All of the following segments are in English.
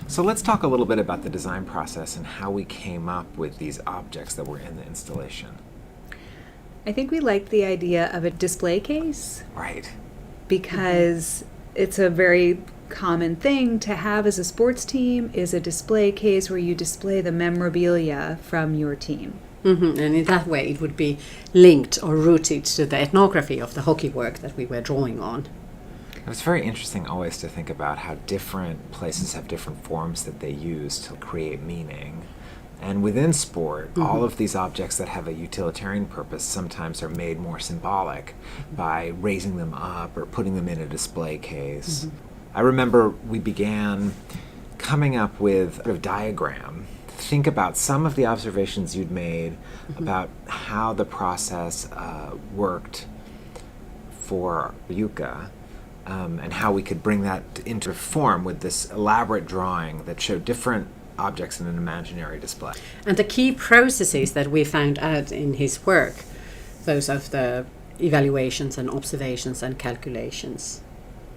So let's talk a little bit about the design process and how we came up with these objects that were in the installation. I think we liked the idea of a display case Right. because it's a very common thing to have as a sports team is a display case where you display the memorabilia from your team. And in that way, it would be linked or rooted to the ethnography of the hockey work that we were drawing on. It's very interesting always to think about how different places have different forms that they use to create meaning. And within sport, all of these objects that have a utilitarian purpose sometimes are made more symbolic by raising them up or putting them in a display case. I remember we began coming up with a diagram. Think about some of the observations you'd made about how the process worked for Jukka. And how we could bring that into form with this elaborate drawing that showed different objects in an imaginary display. And the key processes that we found out in his work, those of the evaluations and observations and calculations.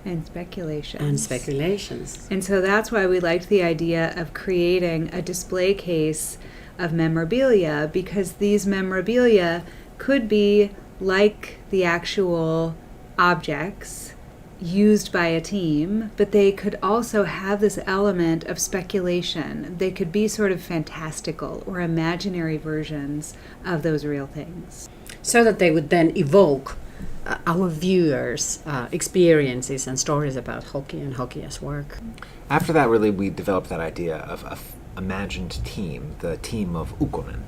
And speculations. And speculations. And so that's why we liked the idea of creating a display case of memorabilia, because these memorabilia could be like the actual objects used by a team, but they could also have this element of speculation. They could be sort of fantastical or imaginary versions of those real things. So that they would then evoke our viewers' experiences and stories about hockey and hockey as work. After that, really, we developed that idea of an imagined team, the team of Ukkonen.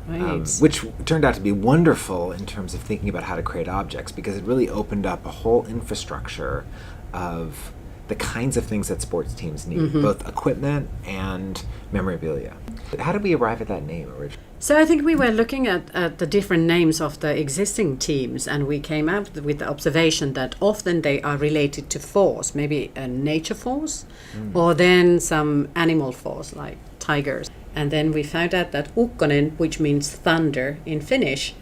Right. Which turned out to be wonderful in terms of thinking about how to create objects, because it really opened up a whole infrastructure of the kinds of things that sports teams need, both equipment and memorabilia. How did we arrive at that name originally? So I think we were looking at the different names of the existing teams, and we came up with the observation that often they are related to force, maybe a nature force, or then some animal force like tigers. And then we found out that Ukkonen, which means thunder in Finnish,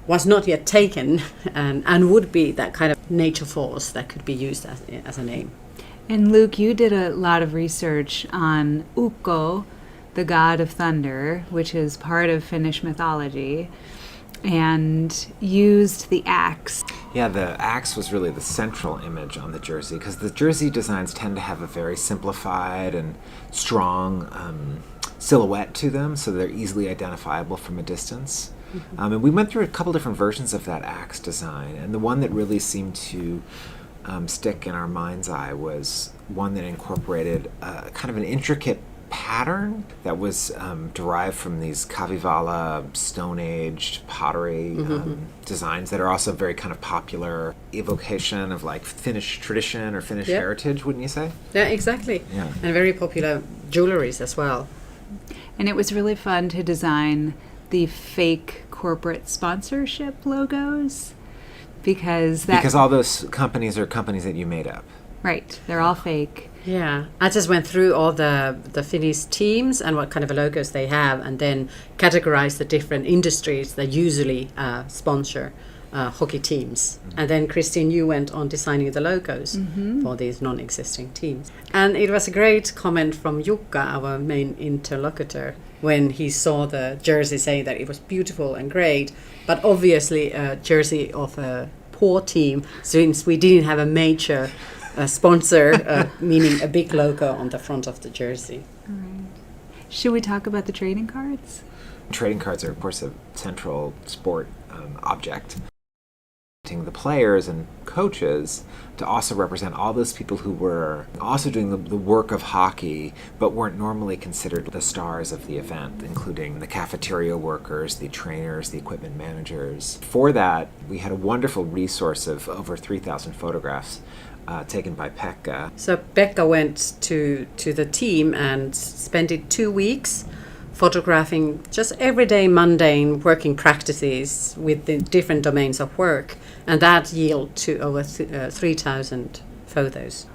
was not yet taken and would be that kind of nature force that could be used as a name. And Luke, you did a lot of research on Ukko, the god of thunder, which is part of Finnish mythology, and used the axe. Yeah, the axe was really the central image on the jersey, because the jersey designs tend to have a very simplified and strong silhouette to them, so they're easily identifiable from a distance. And we went through a couple different versions of that axe design, and the one that really seemed to stick in our mind's eye was one that incorporated kind of an intricate pattern that was derived from these Kalevala stone-aged pottery designs that are also very kind of popular evocation of like Finnish tradition or Finnish heritage, wouldn't you say? Yeah, exactly. Yeah. And very popular jewelries as well. And it was really fun to design the fake corporate sponsorship logos because all those companies are companies that you made up. Right, they're all fake. Yeah, I just went through all the Finnish teams and what kind of logos they have, and then categorized the different industries that usually sponsor hockey teams. And then Christine, you went on designing the logos for these non-existing teams. And it was a great comment from Jukka, our main interlocutor, when he saw the jersey, saying that it was beautiful and great, but obviously a jersey of a poor team, since we didn't have a major sponsor, meaning a big logo on the front of the jersey. Right. Should we talk about the trading cards? Trading cards are, of course, a central sport object. The players and coaches to also represent all those people who were also doing the work of hockey but weren't normally considered the stars of the event, including the cafeteria workers, the trainers, the equipment managers. For that, we had a wonderful resource of over 3,000 photographs taken by Pekka. So Pekka went to the team and spent 2 weeks photographing just everyday mundane working practices with the different domains of work, and that yielded to over 3,000 photos.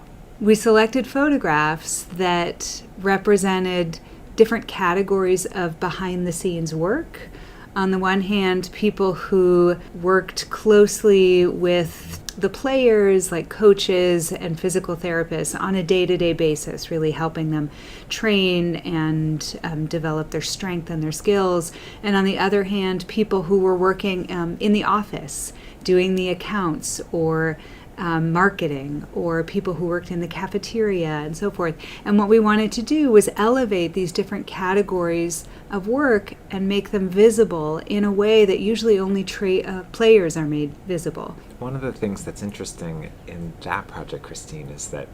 We selected photographs that represented different categories of behind-the-scenes work. On the one hand, people who worked closely with the players, like coaches and physical therapists, on a day-to-day basis, really helping them train and develop their strength and their skills. And on the other hand, people who were working in the office, doing the accounts or marketing, or people who worked in the cafeteria and so forth. And what we wanted to do was elevate these different categories of work and make them visible in a way that usually only players are made visible. One of the things that's interesting in that project, Christine, is that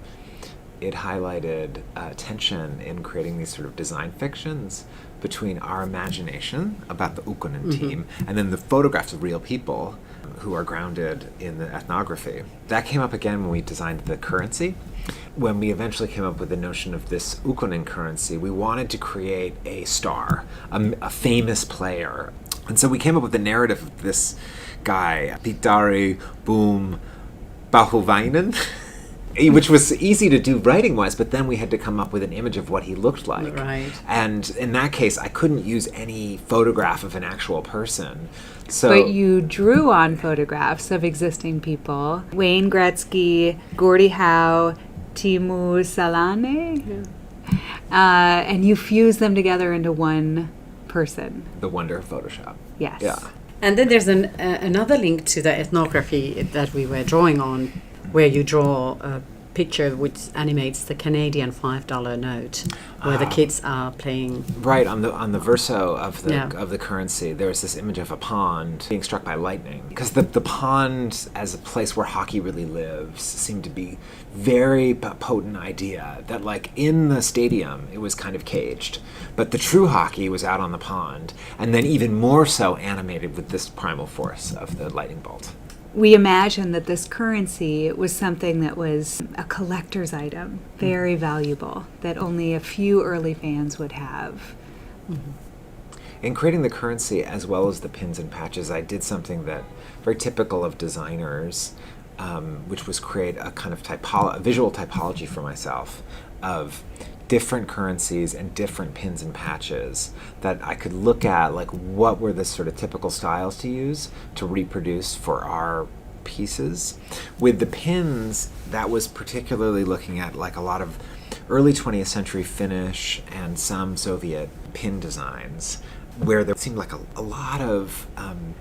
it highlighted tension in creating these sort of design fictions between our imagination about the Ukkonen team and then the photographs of real people who are grounded in the ethnography. That came up again when we designed the currency. When we eventually came up with the notion of this Ukkonen currency, we wanted to create a star, a famous player. And so we came up with the narrative of this guy, Pittari Boom Pahovainen, which was easy to do writing-wise, but then we had to come up with an image of what he looked like. Right. And in that case, I couldn't use any photograph of an actual person. So, But you drew on photographs of existing people. Wayne Gretzky, Gordie Howe, Teemu Selanne. And you fused them together into one person. the wonder of Photoshop. Yes. Yeah. And then there's another link to the ethnography that we were drawing on, where you draw a picture which animates the Canadian $5 note, where the kids are playing. Right, on the verso of the Yeah. of the currency, there's this image of a pond being struck by lightning. Because the pond as a place where hockey really lives seemed to be very potent idea that, like, in the stadium it was kind of caged, but the true hockey was out on the pond, and then even more so animated with this primal force of the lightning bolt. We imagined that this currency was something that was a collector's item, very valuable, that only a few early fans would have. In creating the currency as well as the pins and patches, I did something that very typical of designers, which was create a kind of a visual typology for myself of different currencies and different pins and patches that I could look at, like, what were the sort of typical styles to use to reproduce for our pieces. With the pins, that was particularly looking at, like, a lot of early 20th century Finnish and some Soviet pin designs, where there seemed like a lot of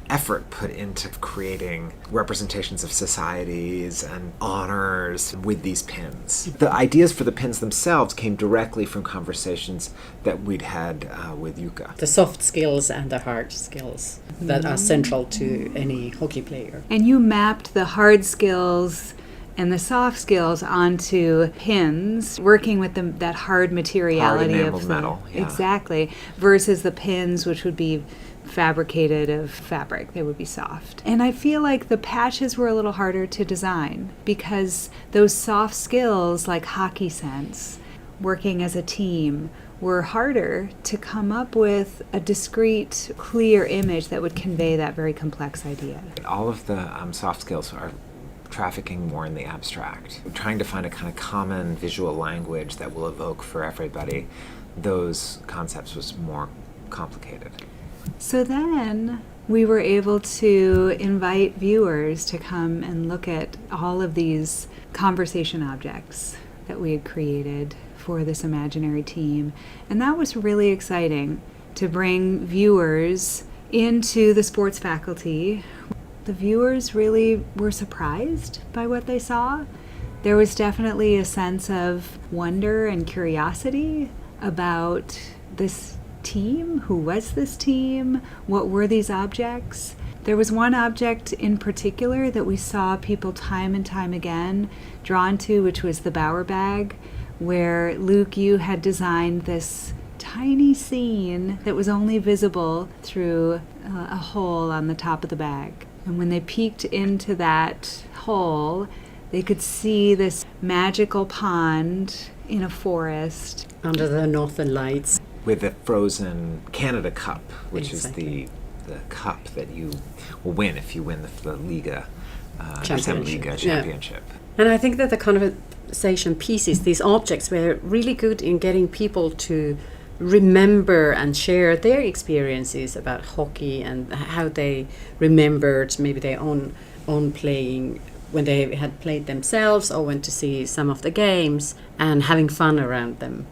effort put into creating representations of societies and honors with these pins. The ideas for the pins themselves came directly from conversations that we'd had with Jukka. The soft skills and the hard skills that are central to any hockey player. And you mapped the hard skills and the soft skills onto pins, working with that hard materiality enameled of the metal, yeah. Exactly, versus the pins, which would be fabricated of fabric. They would be soft. And I feel like the patches were a little harder to design because those soft skills, like hockey sense, working as a team, were harder to come up with a discrete, clear image that would convey that very complex idea. All of the soft skills are trafficking more in the abstract, trying to find a kind of common visual language that will evoke for everybody. Those concepts was more complicated. So then we were able to invite viewers to come and look at all of these conversation objects that we had created for this imaginary team. And that was really exciting, to bring viewers into the sports faculty. The viewers really were surprised by what they saw. There was definitely a sense of wonder and curiosity about this team. Who was this team? What were these objects? There was one object in particular that we saw people time and time again drawn to, which was the Bauer bag, where Luke, you had designed this tiny scene that was only visible through a hole on the top of the bag. And when they peeked into that hole, they could see this magical pond in a forest. Under the northern lights. With the frozen Canada Cup, which Exactly. is the cup that you will win if you win the Liga, Championship. Liga Yeah. championship. And I think that the conversation pieces, these objects, were really good in getting people to remember and share their experiences about hockey and how they remembered maybe their own playing when they had played themselves or went to see some of the games and having fun around them.